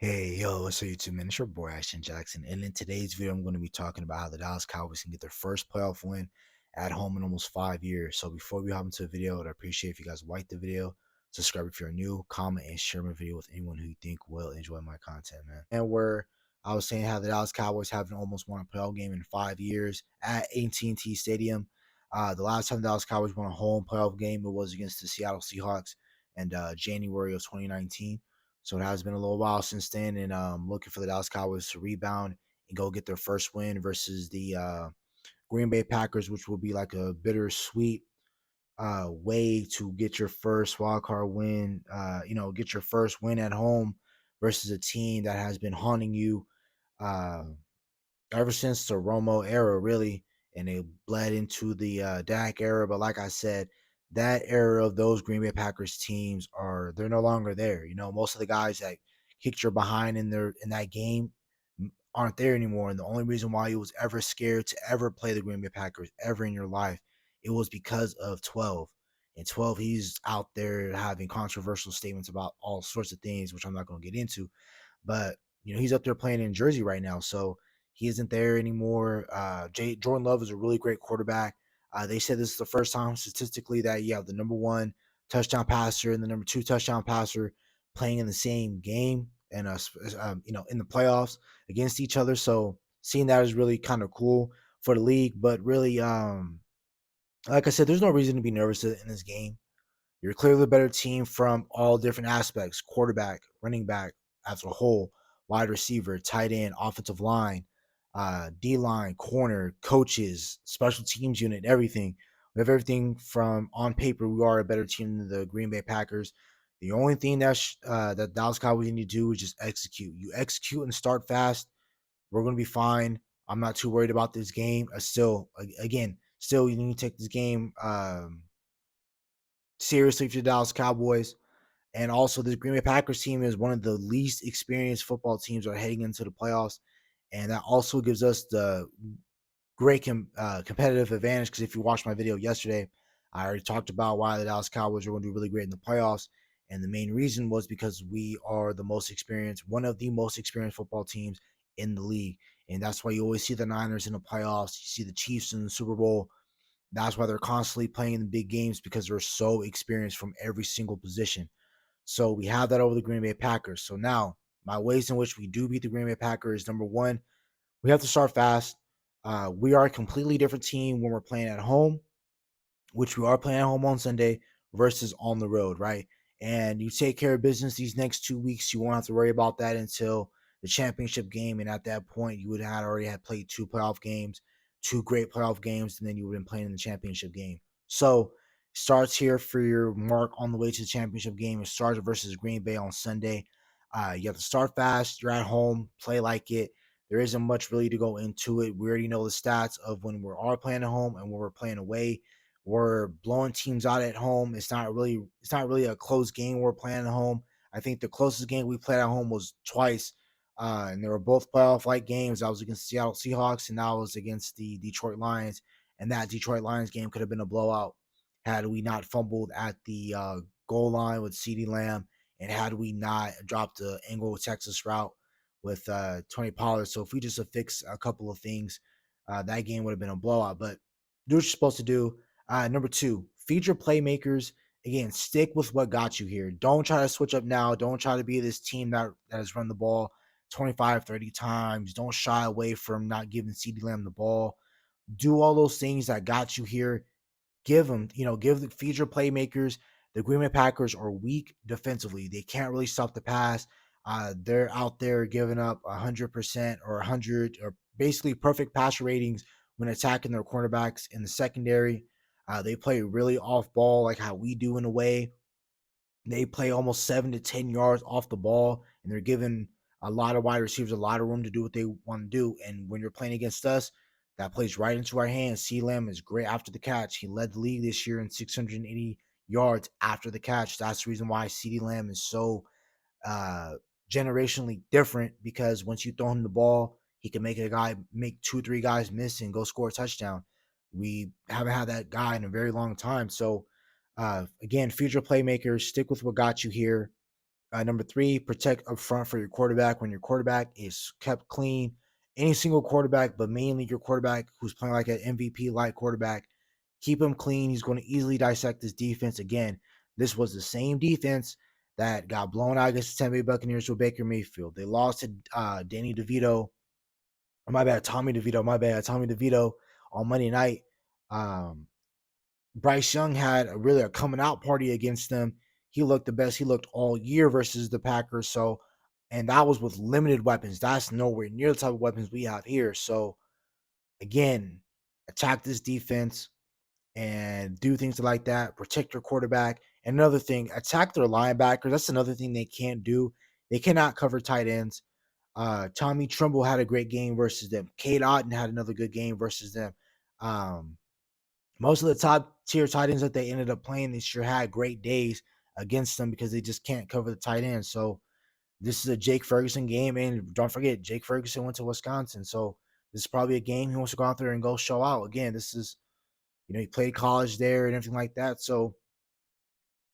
Hey, yo, what's up, YouTube, man? It's your boy, Ashton Jackson. And in today's video, I'm going to be talking about how the Dallas Cowboys can get their first playoff win at home in almost 5 years. So before we hop into the video, I'd appreciate if you guys like the video, subscribe if you're new, comment, and share my video with anyone who you think will enjoy my content, man. And where I was saying how the Dallas Cowboys haven't almost won a playoff game in 5 years at AT&T Stadium. The last time the Dallas Cowboys won a home playoff game, it was against the Seattle Seahawks in January of 2019. So it has been a little while since then, and looking for the Dallas Cowboys to rebound and go get their first win versus the Green Bay Packers, which will be like a bittersweet way to get your first wild card win. Get your first win at home versus a team that has been haunting you uh, ever since the Romo era, really, and they bled into the Dak era. But like I said, that era of those Green Bay Packers teams they're no longer there. You know, most of the guys that kicked your behind in that game aren't there anymore. And the only reason why you was ever scared to ever play the Green Bay Packers ever in your life, it was because of 12. And 12, he's out there having controversial statements about all sorts of things, which I'm not going to get into. But he's up there playing in Jersey right now, so he isn't there anymore. Jordan Love is a really great quarterback. They said this is the first time statistically that you have the number one touchdown passer and the number two touchdown passer playing in the same game and in the playoffs against each other. So seeing that is really kind of cool for the league. But really, like I said, there's no reason to be nervous in this game. You're clearly the better team from all different aspects: quarterback, running back as a whole, wide receiver, tight end, offensive line, D line, corner, coaches, special teams unit, everything. We have everything from on paper. We are a better team than the Green Bay Packers. The only thing that Dallas Cowboys need to do is just execute. You execute and start fast. We're going to be fine. I'm not too worried about this game. Still, you need to take this game seriously for the Dallas Cowboys. And also, this Green Bay Packers team is one of the least experienced football teams that are heading into the playoffs. And that also gives us the great competitive advantage because if you watched my video yesterday, I already talked about why the Dallas Cowboys are going to do really great in the playoffs. And the main reason was because we are one of the most experienced football teams in the league. And that's why you always see the Niners in the playoffs. You see the Chiefs in the Super Bowl. That's why they're constantly playing the big games because they're so experienced from every single position. So we have that over the Green Bay Packers. So now, my ways in which we do beat the Green Bay Packers: number one, we have to start fast. We are a completely different team when we're playing at home, which we are playing at home on Sunday, versus on the road, right? And you take care of business these next 2 weeks. You won't have to worry about that until the championship game. And at that point, you would have already had played two playoff games, two great playoff games, and then you would have been playing in the championship game. So starts here for your mark on the way to the championship game. It starts versus Green Bay on Sunday. You have to start fast. You're at home. Play like it. There isn't much really to go into it. We already know the stats of when we are playing at home and when we're playing away. We're blowing teams out at home. It's not really a close game we're playing at home. I think the closest game we played at home was twice, and they were both playoff-like games. I was against Seattle Seahawks, and I was against the Detroit Lions. And that Detroit Lions game could have been a blowout had we not fumbled at the goal line with CeeDee Lamb, and had we not dropped the Angle, Texas route with Tony Pollard. So if we just affix a couple of things, that game would have been a blowout. But do what you're supposed to do. Number two, feed your playmakers. Again, stick with what got you here. Don't try to switch up now. Don't try to be this team that has run the ball 25, 30 times. Don't shy away from not giving CeeDee Lamb the ball. Do all those things that got you here. Feed your playmakers. The Green Bay Packers are weak defensively. They can't really stop the pass. They're out there giving up 100% or 100 or basically perfect passer ratings when attacking their cornerbacks in the secondary. They play really off ball like how we do in a way. They play almost 7 to 10 yards off the ball, and they're giving a lot of wide receivers a lot of room to do what they want to do. And when you're playing against us, that plays right into our hands. C. Lamb is great after the catch. He led the league this year in 680 yards after the catch. That's the reason why CeeDee Lamb is so uh, generationally different, because once you throw him the ball, he can make 2 or 3 guys miss and go score a touchdown. We haven't had that guy in a very long time. So again, future playmakers, stick with what got you here. Number three, protect up front for your quarterback when your quarterback is kept clean. Any single quarterback, but mainly your quarterback who's playing like an MVP like quarterback, keep him clean. He's going to easily dissect this defense. Again, this was the same defense that got blown out against the Tampa Bay Buccaneers with Baker Mayfield. They lost to Danny DeVito. My bad, Tommy DeVito. My bad, Tommy DeVito on Monday night. Um, Bryce Young had a coming out party against them. He looked the best he looked all year versus the Packers. So, and that was with limited weapons. That's nowhere near the type of weapons we have here. So, again, attack this defense and do things like that. Protect your quarterback. And another thing, attack their linebackers. That's another thing they can't do. They cannot cover tight ends. Tommy Tremble had a great game versus them. Cade Otton had another good game versus them. Um, Most of the top tier tight ends that they ended up playing this year had great days against them because they just can't cover the tight end. So this is a Jake Ferguson game, and don't forget, Jake Ferguson went to Wisconsin, so this is probably a game he wants to go out there and go show out. Again, this is he played college there and everything like that, so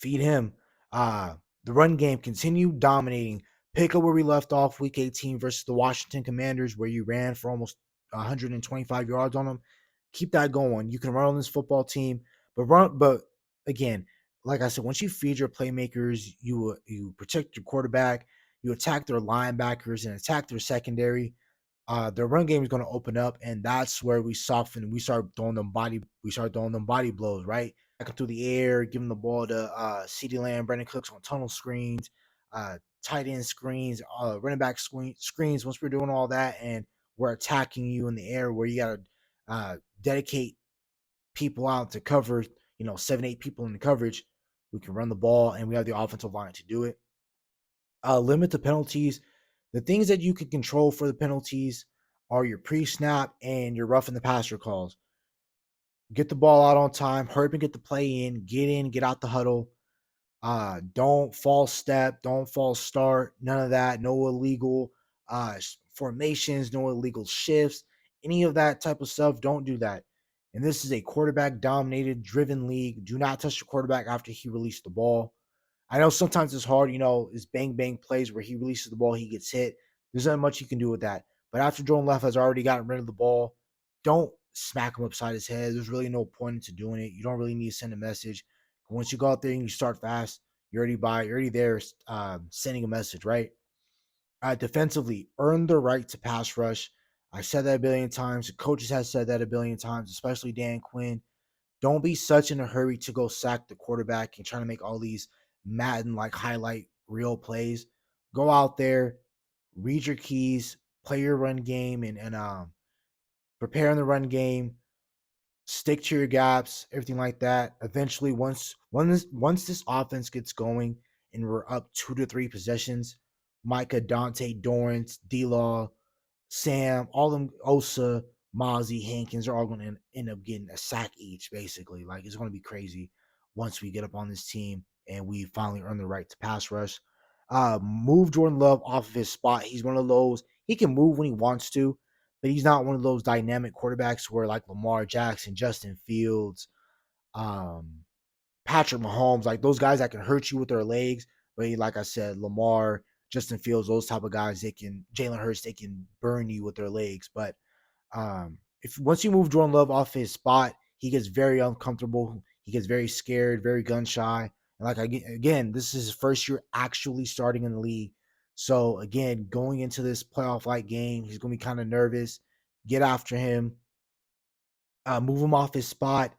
feed him. The run game continued dominating. Pick up where we left off week 18 versus the Washington Commanders, where you ran for almost 125 yards on them. Keep that going. You can run on this football team, but again, like I said, once you feed your playmakers, you protect your quarterback, you attack their linebackers and attack their secondary. Their run game is going to open up, and that's where we soften. We start throwing them body blows, right? Back through the air, giving the ball to CeeDee Lamb, Brandon Cooks on tunnel screens, tight end screens, running back screens. Once we're doing all that, and we're attacking you in the air, where you got to dedicate people out to cover, 7, 8 people in the coverage, we can run the ball, and we have the offensive line to do it. Limit the penalties. The things that you can control for the penalties are your pre-snap and your roughing the passer calls. Get the ball out on time, hurry up and get the play in, get out the huddle. Don't false step, don't false start, none of that. No illegal formations, no illegal shifts, any of that type of stuff. Don't do that. And this is a quarterback dominated, driven league. Do not touch the quarterback after he released the ball. I know sometimes it's hard, it's bang bang plays where he releases the ball, he gets hit. There's not much you can do with that. But after Jordan Love has already gotten rid of the ball, don't smack him upside his head. There's really no point into doing it. You don't really need to send a message. Once you go out there and you start fast, you're already there sending a message, right? Defensively, earn the right to pass rush. I said that a billion times. The coaches have said that a billion times, especially Dan Quinn. Don't be such in a hurry to go sack the quarterback and trying to make all these Madden like highlight reel plays. Go out there, read your keys, play your run game, and prepare in the run game. Stick to your gaps, everything like that. Eventually, once this offense gets going and we're up 2 to 3 possessions, Micah, Dante, Dorrance, D-Law, Sam, all them, Osa, Mozzie, Hankins are all going to end up getting a sack each, basically. Like, it's going to be crazy once we get up on this team and we finally earn the right to pass rush. Move Jordan Love off of his spot. He's one of those. He can move when he wants to, but he's not one of those dynamic quarterbacks where like Lamar Jackson, Justin Fields, um, Patrick Mahomes, like those guys that can hurt you with their legs. But like I said, Lamar, Justin Fields, those type of guys, Jalen Hurts, they can burn you with their legs. But if once you move Jordan Love off his spot, he gets very uncomfortable. He gets very scared, very gun shy. And like again, this is his first year actually starting in the league. So again, going into this playoff like game, he's gonna be kind of nervous. Get after him, move him off his spot,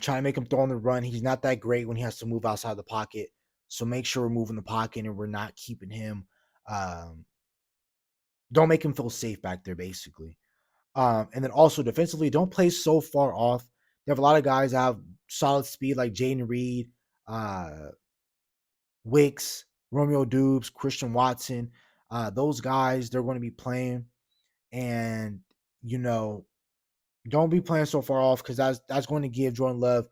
try to make him throw on the run. He's not that great when he has to move outside the pocket. So make sure we're moving the pocket and we're not keeping him. Um, don't make him feel safe back there, basically. And then also defensively, don't play so far off. They have a lot of guys that have solid speed like Jaden Reed, uh, Wicks, Romeo Dubes, Christian Watson. Those guys, they're going to be playing. And, you know, don't be playing so far off because that's going to give Jordan Love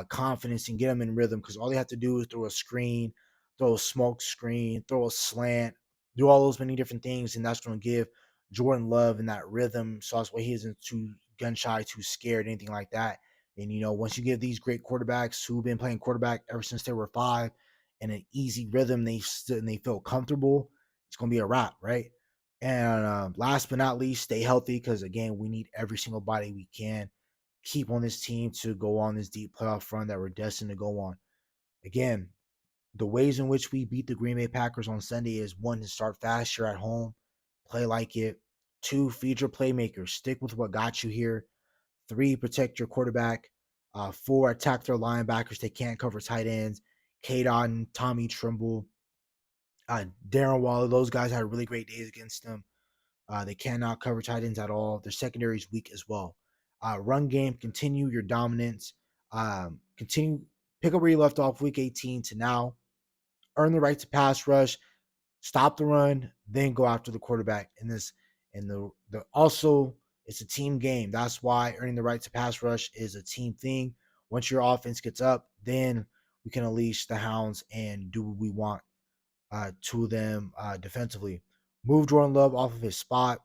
confidence and get him in rhythm because all they have to do is throw a screen, throw a smoke screen, throw a slant, do all those many different things, and that's going to give Jordan Love in that rhythm. So that's why he isn't too gun shy, too scared, anything like that. And once you give these great quarterbacks who've been playing quarterback ever since they were 5, in an easy rhythm, and they feel comfortable, it's gonna be a wrap, right? And last but not least, stay healthy because again, we need every single body we can keep on this team to go on this deep playoff run that we're destined to go on. Again, the ways in which we beat the Green Bay Packers on Sunday is one, to start faster at home, play like it. Two, feed your playmakers, stick with what got you here. Three, protect your quarterback. Four, attack their linebackers. They can't cover tight ends. Kate Otten, Tommy Trimble, Darren Waller. Those guys had really great days against them. They cannot cover tight ends at all. Their secondary is weak as well. Run game, continue your dominance. Continue, pick up where you left off week 18 to now. Earn the right to pass rush, stop the run, then go after the quarterback. In this, and the also, it's a team game. That's why earning the right to pass rush is a team thing. Once your offense gets up, then we can unleash the hounds and do what we want to them defensively. Move Jordan Love off of his spot.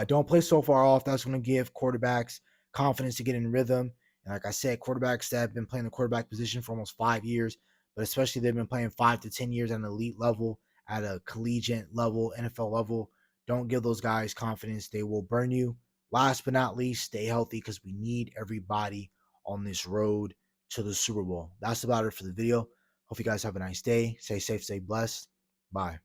Don't play so far off. That's going to give quarterbacks confidence to get in rhythm. And like I said, quarterbacks that have been playing the quarterback position for almost 5 years, but especially they've been playing 5 to 10 years at an elite level, at a collegiate level, NFL level. Don't give those guys confidence. They will burn you. Last but not least, stay healthy because we need everybody on this road to the Super Bowl. That's about it for the video. Hope you guys have a nice day. Stay safe, stay blessed. Bye.